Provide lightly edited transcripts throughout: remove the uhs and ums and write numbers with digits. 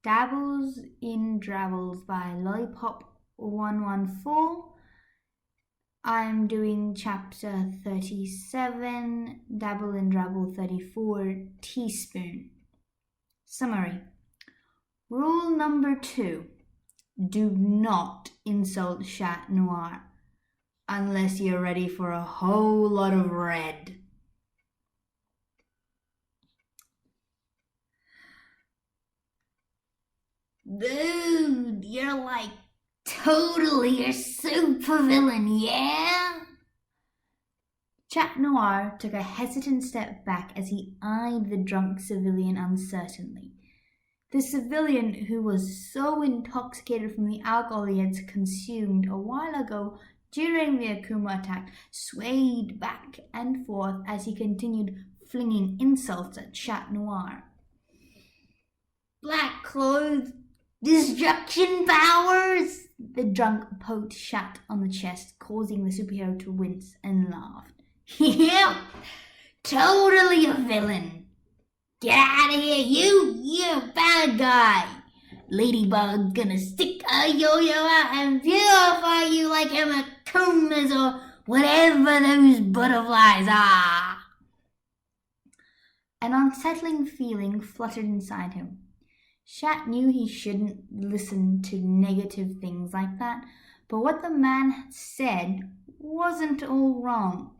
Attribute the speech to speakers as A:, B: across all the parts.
A: Dabbles in Drabbles by Lollipop114. I'm doing chapter 37, Dabble in Drabble 34, Teaspoon. Summary. Rule number 2. Do not insult Chat Noir unless you're ready for a whole lot of red. Dude, you're like totally a supervillain, yeah? Chat Noir took a hesitant step back as he eyed the drunk civilian uncertainly. The civilian, who was so intoxicated from the alcohol he had consumed a while ago during the Akuma attack, swayed back and forth as he continued flinging insults at Chat Noir. Black clothes, destruction powers! The drunk poked Chat on the chest, causing the superhero to wince and laughed. Yep, totally a villain. Get out of here, you bad guy. Ladybug gonna stick a yo-yo out and purify you like hemacomas or whatever those butterflies are. An unsettling feeling fluttered inside him. Chat knew he shouldn't listen to negative things like that, but what the man had said wasn't all wrong.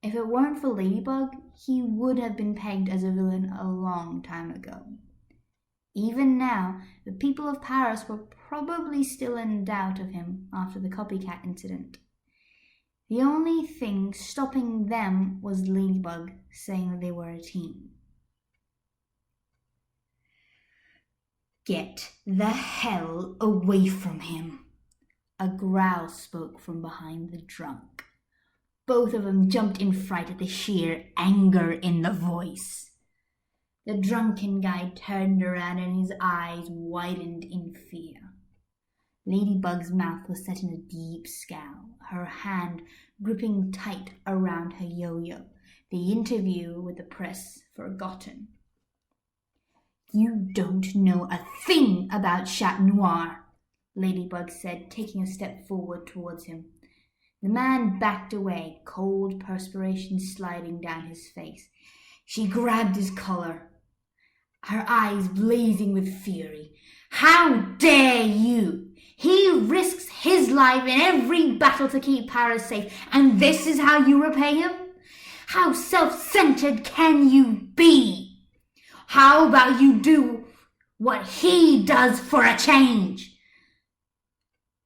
A: If it weren't for Ladybug, he would have been pegged as a villain a long time ago. Even now, the people of Paris were probably still in doubt of him after the copycat incident. The only thing stopping them was Ladybug saying that they were a team. Get the hell away from him, a growl spoke from behind the drunk. Both of them jumped in fright at the sheer anger in the voice. The drunken guy turned around and his eyes widened in fear. Ladybug's mouth was set in a deep scowl, her hand gripping tight around her yo-yo, the interview with the press forgotten. You don't know a thing about Chat Noir, Ladybug said, taking a step forward towards him. The man backed away, cold perspiration sliding down his face. She grabbed his collar, her eyes blazing with fury. How dare you! He risks his life in every battle to keep Paris safe, and this is how you repay him? How self-centered can you be? How about you do what he does for a change?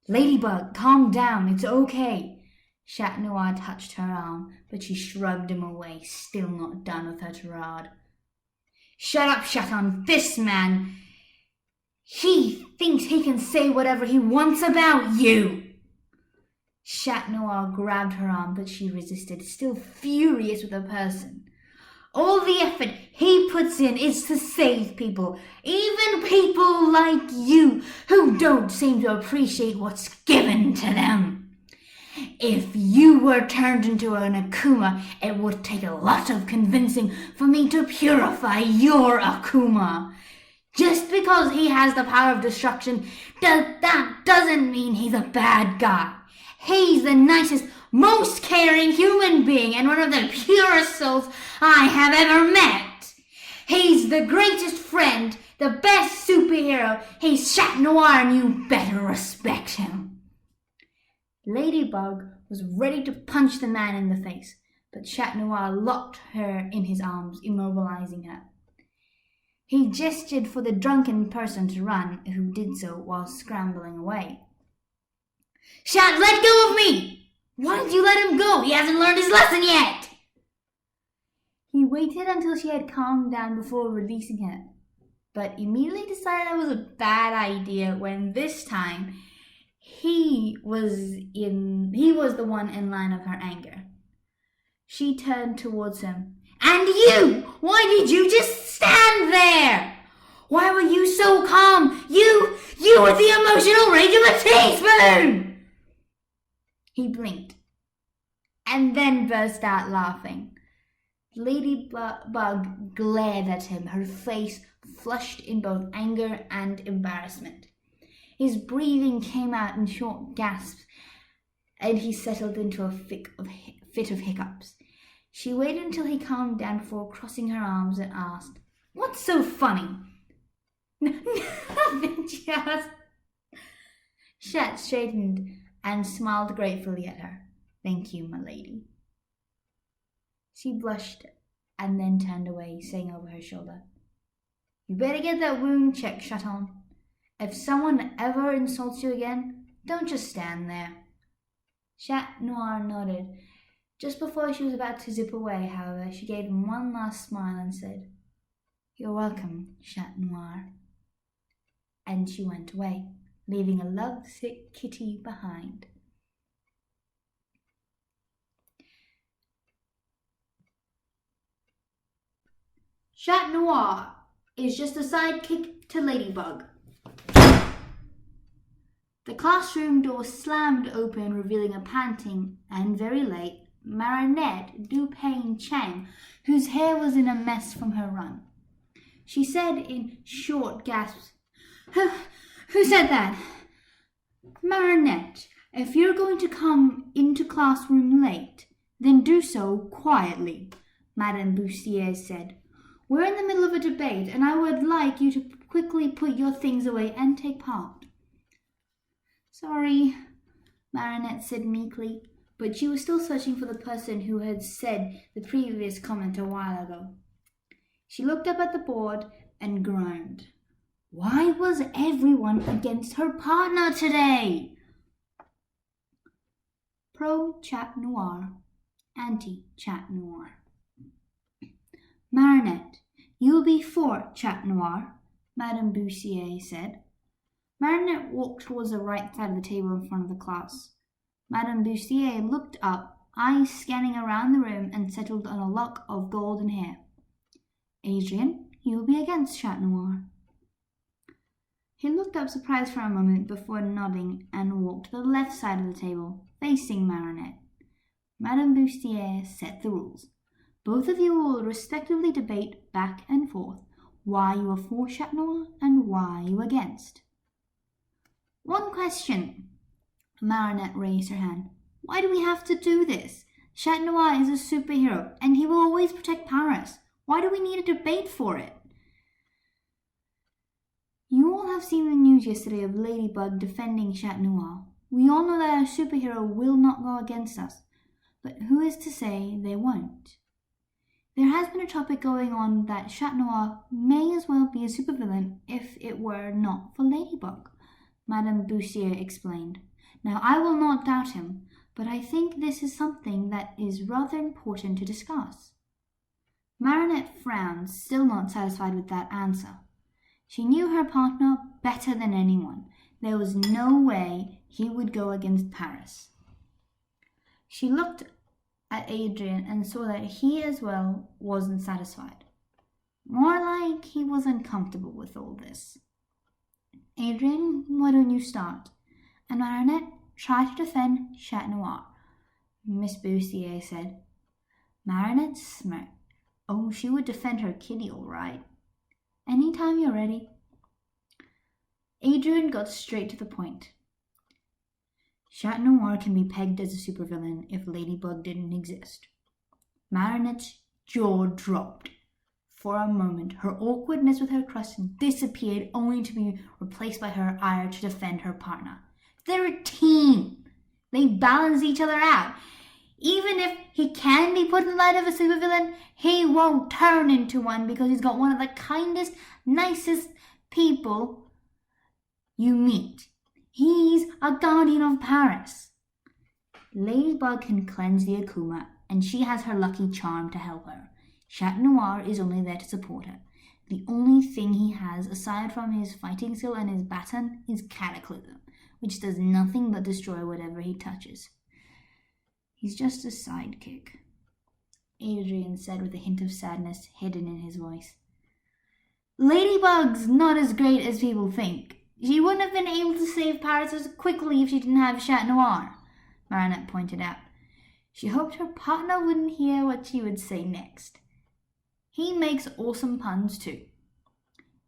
A: Ladybug, calm down, it's okay. Chat Noir touched her arm, but she shrugged him away, still not done with her tirade. Shut up, Chaton. This man, he thinks he can say whatever he wants about you. Chat Noir grabbed her arm, but she resisted, still furious with her person. All the effort he puts in is to save people, even people like you, who don't seem to appreciate what's given to them. If you were turned into an Akuma, it would take a lot of convincing for me to purify your Akuma. Just because he has the power of destruction, that doesn't mean he's a bad guy. He's the nicest, most caring human being and one of the purest souls I have ever met. He's the greatest friend, the best superhero. He's Chat Noir and you better respect him. Ladybug was ready to punch the man in the face, but Chat Noir locked her in his arms, immobilizing her. He gestured for the drunken person to run, who did so while scrambling away. Chat, let go of me! Why did you let him go? He hasn't learned his lesson yet! He waited until she had calmed down before releasing her, but immediately decided that was a bad idea when this time he was the one in line of her anger. She turned towards him. And you! Why did you just stand there? Why were you so calm? You with the emotional rage of a teaspoon! He blinked and then burst out laughing. Ladybug glared at him, her face flushed in both anger and embarrassment. His breathing came out in short gasps, and he settled into a fit of hiccups. She waited until he calmed down before crossing her arms and asked, "What's so funny?" "Nothing, just..." Shat straightened and smiled gratefully at her. "Thank you, my lady." She blushed and then turned away, saying over her shoulder, "You better get that wound check shut on. If someone ever insults you again, don't just stand there." Chat Noir nodded. Just before she was about to zip away, however, she gave him one last smile and said, "You're welcome, Chat Noir." And she went away, leaving a lovesick kitty behind. Chat Noir is just a sidekick to Ladybug. The classroom door slammed open, revealing a panting and very late Marinette Dupain Chang, whose hair was in a mess from her run. She said in short gasps, Who said that?" "Marinette, if you're going to come into classroom late, then do so quietly," Madame Bussier said. "We're in the middle of a debate, and I would like you to quickly put your things away and take part." "Sorry," Marinette said meekly, but she was still searching for the person who had said the previous comment a while ago. She looked up at the board and groaned. Why was everyone against her partner today? Pro-Chat Noir, anti-Chat Noir. "Marinette, you will be for Chat Noir," Madame Bussier said. Marinette walked towards the right side of the table in front of the class. Madame Bussier looked up, eyes scanning around the room, and settled on a lock of golden hair. "Adrien, you will be against Chat Noir." He looked up surprised for a moment before nodding and walked to the left side of the table, facing Marinette. Madame Bussier set the rules. Both of you will respectively debate back and forth why you are for Chat Noir and why you are against. "One question." Marinette raised her hand. "Why do we have to do this? Chat Noir is a superhero, and he will always protect Paris. Why do we need a debate for it?" "You all have seen the news yesterday of Ladybug defending Chat Noir. We all know that a superhero will not go against us, but who is to say they won't? There has been a topic going on that Chat Noir may as well be a supervillain if it were not for Ladybug," Madame Bussier explained. "Now, I will not doubt him, but I think this is something that is rather important to discuss." Marinette frowned, still not satisfied with that answer. She knew her partner better than anyone. There was no way he would go against Paris. She looked at Adrien and saw that he as well wasn't satisfied. More like he was uncomfortable with all this. "Adrien, why don't you start? And Marinette, try to defend Chat Noir," Miss Bussier said. Marinette smirked. Oh, she would defend her kitty all right. "Anytime you're ready." Adrien got straight to the point. Chat Noir can be pegged as a supervillain if Ladybug didn't exist. Marinette's jaw dropped. For a moment, her awkwardness with her cousin disappeared, only to be replaced by her ire to defend her partner. They're a team. They balance each other out. Even if he can be put in the light of a supervillain, he won't turn into one because he's got one of the kindest, nicest people you meet. He's a guardian of Paris. Ladybug can cleanse the Akuma, and she has her lucky charm to help her. Chat Noir is only there to support her. The only thing he has, aside from his fighting skill and his baton, is Cataclysm, which does nothing but destroy whatever he touches. He's just a sidekick, Adrien said with a hint of sadness hidden in his voice. "Ladybug's not as great as people think. She wouldn't have been able to save Paris as quickly if she didn't have Chat Noir," Marinette pointed out. She hoped her partner wouldn't hear what she would say next. "He makes awesome puns too."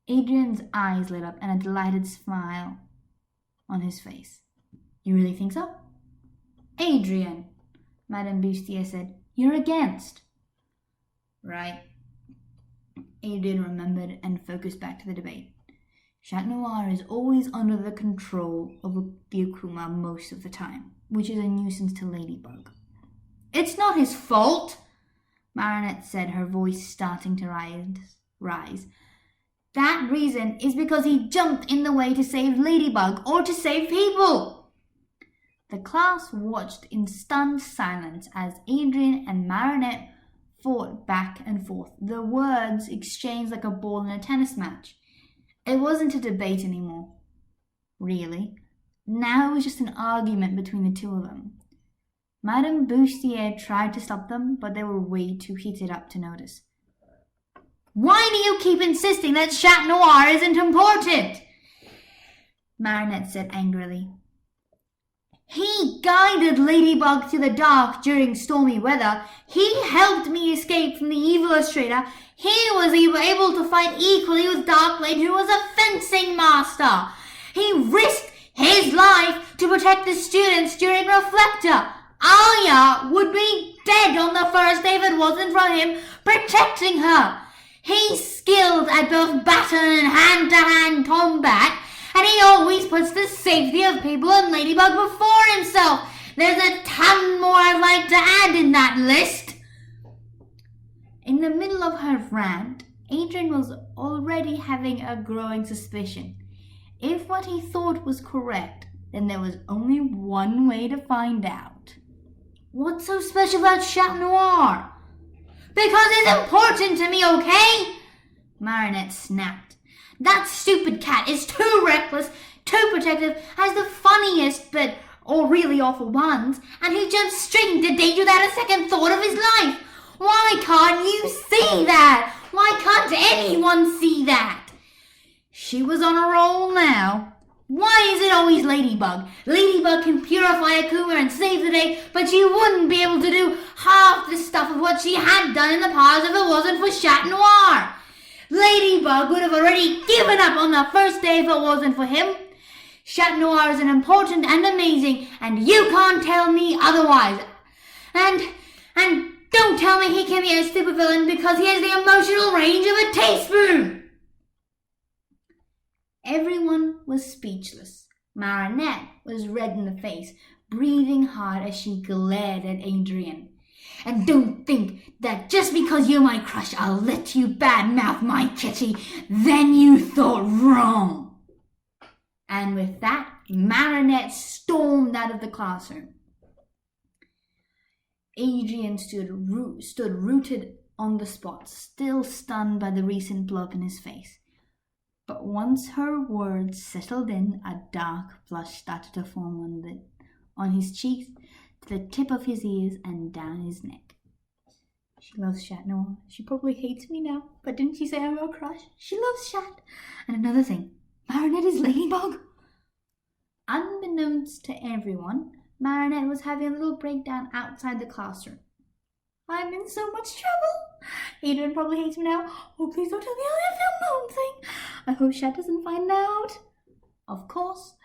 A: Adrian's eyes lit up and a delighted smile on his face. You really think so? Adrian, Madame Bustier said, you're against. Right. Adrian remembered and focused back to the debate. Chat Noir is always under the control of the Akuma most of the time, which is a nuisance to Ladybug. It's not his fault, Marinette said, her voice starting to rise. That reason is because he jumped in the way to save Ladybug or to save people. The class watched in stunned silence as Adrian and Marinette fought back and forth, the words exchanged like a ball in a tennis match. It wasn't a debate anymore, really. Now it was just an argument between the two of them. Madame Bustier tried to stop them, but they were way too heated up to notice. Why do you keep insisting that Chat Noir isn't important? Marinette said angrily. He guided Ladybug through the dark during stormy weather. He helped me escape from the evil illustrator. He was able to fight equally with Darkblade, who was a fencing master. He risked his life to protect the students during Reflector. Aya would be dead on the first day if it wasn't for him protecting her. He's skilled at both battle and hand-to-hand combat, and he always puts the safety of people and Ladybug before himself. There's a ton more I'd like to add in that list. In the middle of her rant, Adrian was already having a growing suspicion. If what he thought was correct, then there was only one way to find out. What's so special about Chat Noir? Because it's important to me, okay? Marinette snapped. That stupid cat is too reckless, too protective, has the funniest or really awful ones, and he jumps straight into danger without a second thought of his life. Why can't you see that? Why can't anyone see that? She was on a roll now. Why is it always Ladybug? Ladybug can purify Akuma and save the day, but she wouldn't be able to do half the stuff of what she had done in the past if it wasn't for Chat Noir. Ladybug would have already given up on the first day if it wasn't for him. Chat Noir is an important and amazing, and you can't tell me otherwise. And don't tell me he can be a stupid villain because he has the emotional range of a teaspoon. Everyone was speechless. Marinette was red in the face, breathing hard as she glared at Adrian. And don't think that just because you're my crush, I'll let you badmouth my kitty. Then you thought wrong. And with that, Marinette stormed out of the classroom. Adrian stood rooted on the spot, still stunned by the recent blow up in his face. But once her words settled in, a dark flush started to form on his cheeks, to the tip of his ears and down his neck. She loves Chat Noir. She probably hates me now, but didn't she say I'm her crush? She loves Chat. And another thing, Marinette is Ladybug. Unbeknownst to everyone, Marinette was having a little breakdown outside the classroom. I'm in so much trouble. Adrian probably hates me now. Oh, please don't tell me I filmed the whole thing. I hope Chat doesn't find out. Of course,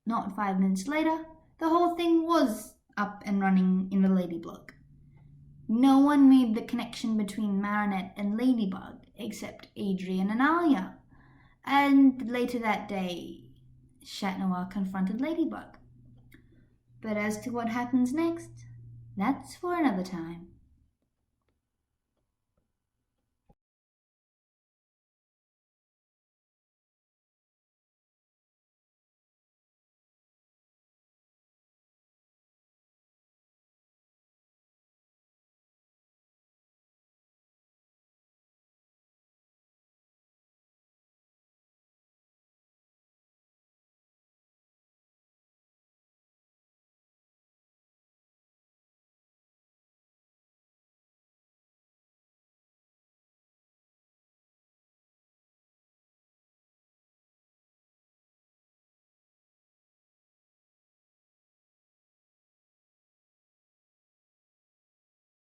A: not 5 minutes later, the whole thing was up and running in the Ladybug. No one made the connection between Marinette and Ladybug except Adrian and Alia. And later that day, Chat Noir confronted Ladybug. But as to what happens next, that's for another time.